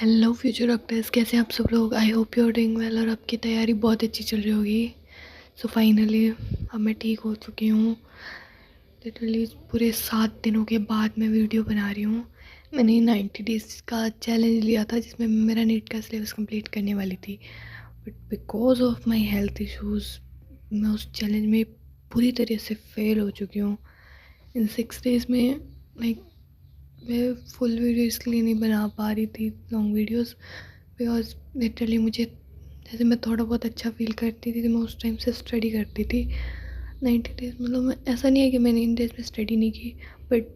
Hello future doctors, कैसे हैं आप सब लोग। I hope you are doing well और आपकी तैयारी बहुत अच्छी चल रही होगी। सो फाइनली अब मैं ठीक हो चुकी हूँ। लिटरली पूरे 7 दिनों के बाद मैं वीडियो बना रही हूँ। मैंने 90 डेज़ का चैलेंज लिया था जिसमें मेरा नीट का सिलेबस कंप्लीट करने वाली थी, but because of my health issues मैं उस चैलेंज में पूरी तरह से फेल हो चुकी हूँ। इन 6 डेज़ में लाइक मैं फुल वीडियो इसके लिए नहीं बना पा रही थी, लॉन्ग वीडियोस, बिकॉज लिटरली मुझे जैसे मैं थोड़ा बहुत अच्छा फील करती थी तो मैं उस टाइम से स्टडी करती थी। 90 डेज़ मतलब मैं ऐसा नहीं है कि मैंने इन डेज़ में स्टडी नहीं की, बट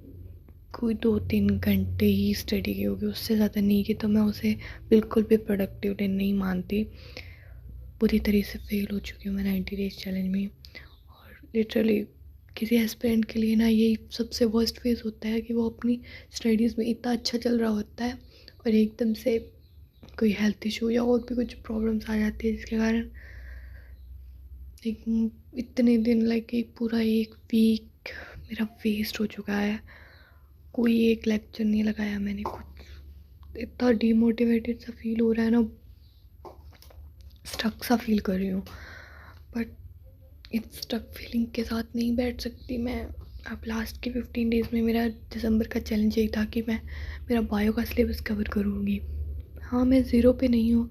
कोई 2-3 घंटे ही स्टडी की होगी, उससे ज़्यादा नहीं की, तो मैं उसे बिल्कुल भी प्रोडक्टिव डे नहीं मानती। पूरी तरह से फेल हो चुकी हूँ मैं 90 डेज़ चैलेंज में। और लिटरली किसी एस्पिरेंट के लिए ना यही सबसे वर्स्ट फेज़ होता है कि वो अपनी स्टडीज़ में इतना अच्छा चल रहा होता है और एकदम से कोई हेल्थ इशू या और भी कुछ प्रॉब्लम्स आ जाती है जिसके कारण एक इतने दिन लाइक एक पूरा एक वीक मेरा वेस्ट हो चुका है। कोई एक लेक्चर नहीं लगाया मैंने, कुछ इतना डीमोटिवेटेड सा फील हो रहा है ना, स्टक सा फील कर रही हूँ। बट इस स्टक फीलिंग के साथ नहीं बैठ सकती मैं। अब लास्ट के 15 डेज़ में मेरा दिसंबर का चैलेंज यही था कि मैं मेरा बायो का सिलेबस कवर करूँगी। हाँ, मैं ज़ीरो पे नहीं हूँ,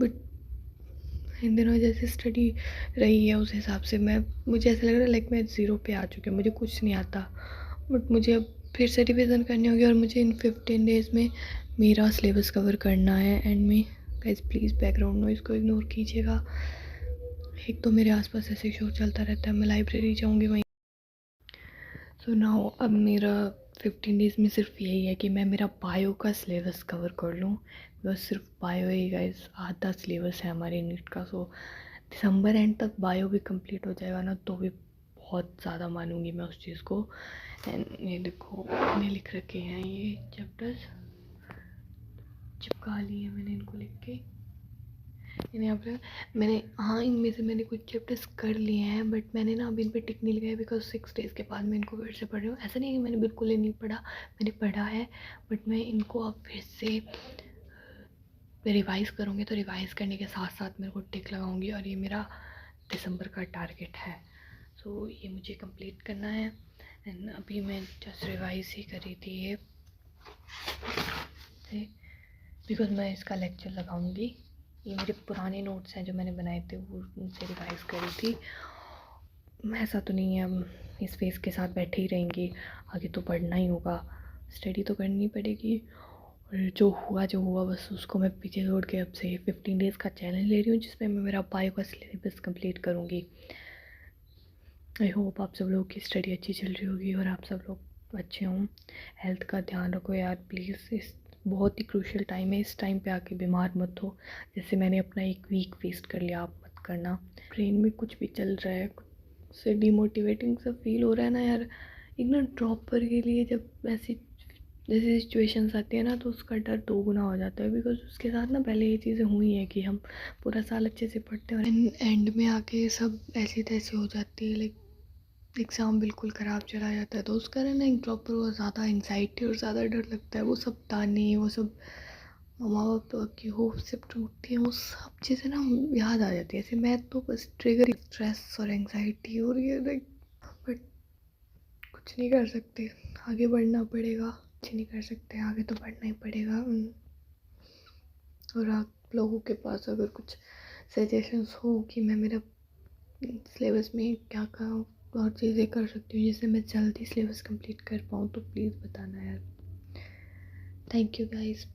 बट इन दिनों जैसे स्टडी रही है उस हिसाब से मुझे ऐसा लग रहा है लाइक मैं ज़ीरो पे आ चुकी हूँ, मुझे कुछ नहीं आता। बट मुझे अब फिर से रिविज़न करनी होगी और मुझे इन 15 डेज़ में मेरा सिलेबस कवर करना है। एंड में गाइस प्लीज़ बैकग्राउंड नॉइज़ को इग्नोर कीजिएगा। एक तो मेरे आसपास ऐसे शोर चलता रहता है, मैं लाइब्रेरी जाऊँगी वहीं। सो नाउ अब मेरा 15 डेज़ में सिर्फ यही है कि मैं मेरा बायो का सिलेबस कवर कर लूँ। बस सिर्फ बायो ही गाइस, आधा सिलेबस है हमारे नीट का। सो दिसंबर एंड तक बायो भी कंप्लीट हो जाएगा ना, तो भी बहुत ज़्यादा मानूंगी मैं उस चीज़ को। एंड ये देखो मैंने लिख रखे हैं ये चैप्टर्स, चिपका लिए मैंने इनको लिख के। यहाँ पर मैंने, हाँ, इनमें से मैंने कुछ चैप्टर्स कर लिए हैं, बट मैंने ना अभी इन पर टिक नहीं लगाया बिकॉज 6 डेज़ के बाद मैं इनको फिर से पढ़ रही हूँ। ऐसा नहीं है कि मैंने बिल्कुल ही नहीं पढ़ा, मैंने पढ़ा है, बट मैं इनको अब फिर से रिवाइज़ करूँगी, तो रिवाइज़ करने के साथ साथ मेरे को टिक लगाऊंगी और ये मेरा दिसंबर का टारगेट है। सो ये मुझे कंप्लीट करना है। एंड अभी मैं जस्ट रिवाइज़ ही करी थी ये, बिकॉज मैं इसका लेक्चर लगाऊंगी। ये मेरे पुराने नोट्स हैं जो मैंने बनाए थे, वो उनसे रिवाइज़ करी थी। ऐसा तो नहीं है हम इस फेस के साथ बैठे ही रहेंगे, आगे तो पढ़ना ही होगा, स्टडी तो करनी पड़ेगी। और जो हुआ बस उसको मैं पीछे छोड़ के अब से 15 डेज़ का चैलेंज ले रही हूँ जिसमें मैं मेरा बायो का सिलेबस कंप्लीट करूँगी। आई होप आप सब लोगों की स्टडी अच्छी चल रही होगी और आप सब लोग अच्छे हों। हेल्थ का ध्यान रखो यार प्लीज़, इस बहुत ही क्रूशियल टाइम है, इस टाइम पे आके बीमार मत हो। जैसे मैंने अपना एक वीक वेस्ट कर लिया, आप मत करना। ब्रेन में कुछ भी चल रहा है, से डिमोटिवेटिंग सा फील हो रहा है ना यार। एक ना ड्रॉपर के लिए जब ऐसी जैसी सिचुएशंस आती है ना, तो उसका डर 2 गुना हो जाता है, बिकॉज उसके साथ ना पहले ये चीज़ें हुई हैं कि हम पूरा साल अच्छे से पढ़ते हैं और एंड में आके सब ऐसी तैसी हो जाती है, लाइक एग्ज़ाम बिल्कुल ख़राब चला जाता है। तो उस कारण ना एक ड्रॉपर को ज़्यादा एंग्जाइटी और ज़्यादा डर लगता है। वो सब ताने, वो सब माँ बाप की होप सब टूटती हैं, वो सब चीज़ें ना याद आ जाती है। ऐसे मैं तो बस ट्रिगर स्ट्रेस और एंग्जाइटी हो रही है, लाइक, बट कुछ नहीं कर सकते, आगे बढ़ना पड़ेगा। कुछ नहीं कर सकते, आगे तो बढ़ना ही पड़ेगा। और आप लोगों के पास अगर कुछ सजेशंस हो कि मैं मेरा सिलेबस में क्या क्या और चीज़ें कर सकती हूँ जिससे मैं जल्दी सिलेबस कंप्लीट कर पाऊँ, तो प्लीज़ बताना यार। Thank you guys.